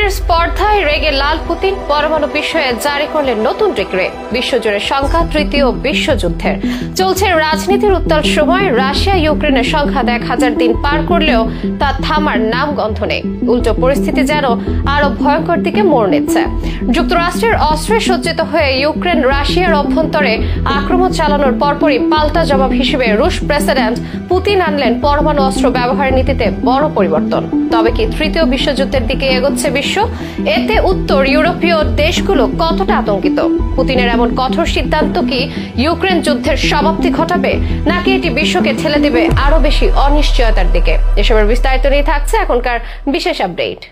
ইউক্রেনের স্পর্ধায় রেগে লাল পুতিন পরমাণু বিষয়ে জারি করলেন নতুন ডিক্রি। বিশ্বজুড়ে সংঘাত তৃতীয় বিশ্বযুদ্ধের চলছে রাজনীতির উত্তাল সময়। রাশিয়া ইউক্রেনের সংঘাত 1000 দিন পার করলেও তা থামার নাম গন্ধ নেই। উল্টো পরিস্থিতি যেন আরো ভয়ঙ্কর দিকে মোড় নিচ্ছে। যুক্তরাষ্ট্রের অস্ত্রে সজ্জিত হয়ে ইউক্রেন রাশিয়ার অভ্যন্তরে আক্রমণ চালানোর পরপরই পাল্টা জবাব হিসেবে রুশ প্রেসিডেন্ট পুতিন আনলেন পরমাণু অস্ত্র ব্যবহারের নীতিতে বড় পরিবর্তন। তবে কি তৃতীয় বিশ্বযুদ্ধের দিকে এগোচ্ছে বিশ্ব? এতে উত্তর ইউরোপীয় দেশগুলো কতটা আতঙ্কিত? পুতিনের এমন কঠোর সিদ্ধান্ত কি ইউক্রেন যুদ্ধের সমাপ্তি ঘটাবে, নাকি এটি বিশ্বকে ঠেলে দেবে আরো বেশি অনিশ্চয়তার দিকে? এসবের বিস্তারিত নিয়ে থাকছে এখনকার বিশেষ আপডেট।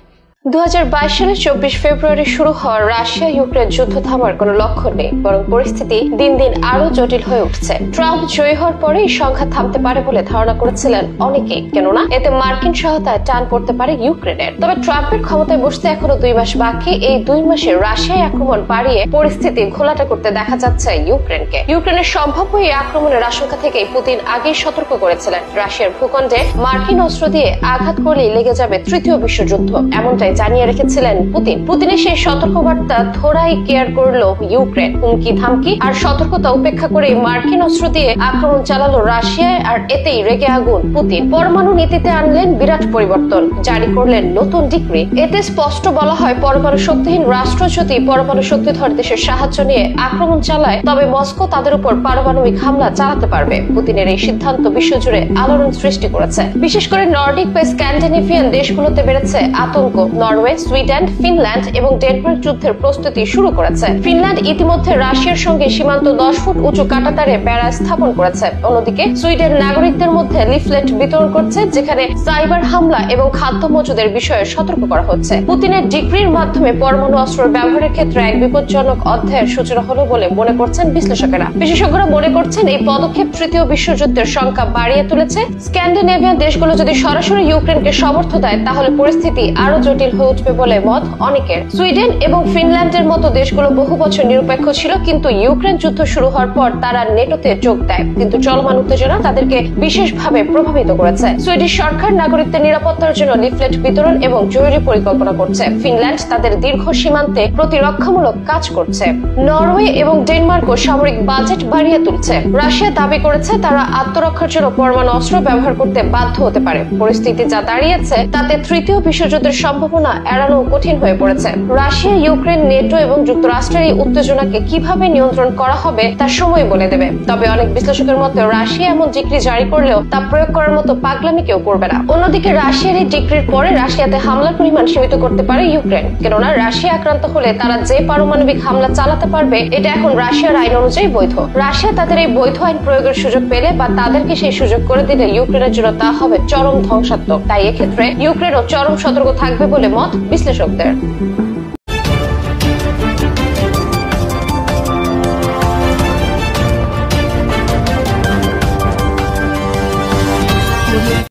2022 সালের 24 ফেব্রুয়ারি শুরু হওয়া রাশিয়া ইউক্রেন যুদ্ধ থামার কোনো লক্ষণ নেই, বরং পরিস্থিতি দিন দিন আরো জটিল হয়ে উঠছে। ট্রাম্প জয়ী হওয়ার পরে এই সংঘাত থামতে পারে বলে ধারণা করেছিলেন অনেকেই, কেননা এতে মার্কিন সহায়তায় টান পড়তে পারে ইউক্রেনের। তবে ট্রাম্পের ক্ষমতায় বসতে এখনো 2 মাস বাকি। এই 2 মাসে রাশিয়ায় আক্রমণ বাড়িয়ে পরিস্থিতি ঘোলাটে করতে দেখা যাচ্ছে ইউক্রেনকে। ইউক্রেনের সম্ভাব্য এই আক্রমণের আশঙ্কা থেকেই পুতিন আগেই সতর্ক করেছিলেন, রাশিয়ার ভূখণ্ডে মার্কিন অস্ত্র দিয়ে আঘাত করলেই লেগে যাবে তৃতীয় বিশ্বযুদ্ধ, এমনটাই জানিয়ে রেখেছিলেন পুতিন। পুতিনের সেই সতর্কবার্তা থোড়াই কেয়ার করলো ইউক্রেন। হুমকি ধামকি আর সতর্কতা উপেক্ষা করে মার্কিন অস্ত্র দিয়ে আক্রমণ চালালো রাশিয়ায়, আর এতেই রেগে আগুন পুতিন। পরমাণু নীতিতে আনলেন বিরাট পরিবর্তন, জারি করলেন নতুন ডিক্রি। এতে স্পষ্ট বলা হয়, পরমাণু শক্তিহীন রাষ্ট্র যদি পরমাণু শক্তিধর দেশের সাহায্য নিয়ে আক্রমণ চালায়, তবে মস্কো তাদের উপর পারমাণবিক হামলা চালাতে পারবে। পুতিনের এই সিদ্ধান্ত বিশ্বজুড়ে আলোড়ন সৃষ্টি করেছে। বিশেষ করে নর্ডিক বা স্ক্যান্ডিনেভিয়ান দেশগুলোতে বেড়েছে আতঙ্ক। নরওয়ে, সুইডেন, ফিনল্যান্ড এবং ডেনমার্ক যুদ্ধের প্রস্তুতি শুরু করেছে। ফিনল্যান্ড ইতিমধ্যে রাশিয়ার সঙ্গে সীমান্ত 10 ফুট উঁচু কাঁটাতারে বেড়া স্থাপন করেছে। অন্যদিকে সুইডেন নাগরিকদের মধ্যে লিফলেট বিতরণ করছে, যেখানে সাইবার হামলা এবং খাদ্য মজুদের বিষয়ে সতর্ক করা হচ্ছে। পুতিনের ডিক্রির মাধ্যমে পরমাণু অস্ত্র ব্যবহারের ক্ষেত্রে এক বিপজ্জনক অধ্যায়ের সূচনা হলো বলে মনে করছেন বিশ্লেষকেরা। বিশেষজ্ঞরা মনে করছেন, এই পদক্ষেপ তৃতীয় বিশ্বযুদ্ধের সংখ্যা বাড়িয়ে তুলেছে। স্ক্যান্ডিনেভিয়ান দেশগুলো যদি সরাসরি ইউক্রেনকে সমর্থন দেয়, তাহলে পরিস্থিতি আরো জটিল হয়ে উঠবে বলে মত অনেকের। সুইডেন এবং ফিনল্যান্ডের মতো দেশগুলো বহু বছর নিরপেক্ষ ছিল, কিন্তু ইউক্রেন যুদ্ধ শুরু হওয়ার পর তারা নেটোতে যোগ দেয়। কিন্তু চলমান উত্তেজনা তাদেরকে বিশেষভাবে প্রভাবিত করেছে। সুইডিশ সরকার নাগরিকদের নিরাপত্তার জন্য লিফলেট বিতরণ এবং জরুরি পরিকল্পনা করছে। ফিনল্যান্ড তাদের দীর্ঘ সীমান্তে প্রতিরক্ষামূলক কাজ করছে। নরওয়ে এবং ডেনমার্কও সামরিক বাজেট বাড়িয়ে তুলছে। রাশিয়া দাবি করেছে তারা আত্মরক্ষার জন্য পরমাণু অস্ত্র ব্যবহার করতে বাধ্য হতে পারে। পরিস্থিতি যা দাঁড়িয়েছে, তাতে তৃতীয় বিশ্বযুদ্ধের সম্ভাবনা এড়ানো কঠিন হয়ে পড়েছে। রাশিয়া, ইউক্রেন, নেটো এবং যুক্তরাষ্ট্রের এই উত্তেজনাকে কিভাবে নিয়ন্ত্রণ করা হবে তা সময় বলে দেবে। তবে অনেক বিশ্লেষকের মতে, রাশিয়া এমন ডিক্রি জারি করলেও তা প্রয়োগ করার মতো পাগলামি কেউ করবে না। অন্যদিকে রাশিয়ার এই ডিক্রির পরে রাশিয়াতে হামলার পরিমাণ সীমিত করতে পারে ইউক্রেন, কেননা রাশিয়া আক্রান্ত হলে তারা যে পারমাণবিক হামলা চালাতে পারবে, এটা এখন রাশিয়ার আইন অনুযায়ী বৈধ। রাশিয়া তাদের এই বৈধ আইন প্রয়োগের সুযোগ পেলে বা তাদেরকে সেই সুযোগ করে দিলে ইউক্রেনের জন্য তা হবে চরম ধ্বংসাত্মক। তাই এক্ষেত্রে ইউক্রেনও চরম সতর্ক থাকবে বলে মত বিশ্লেষকদের।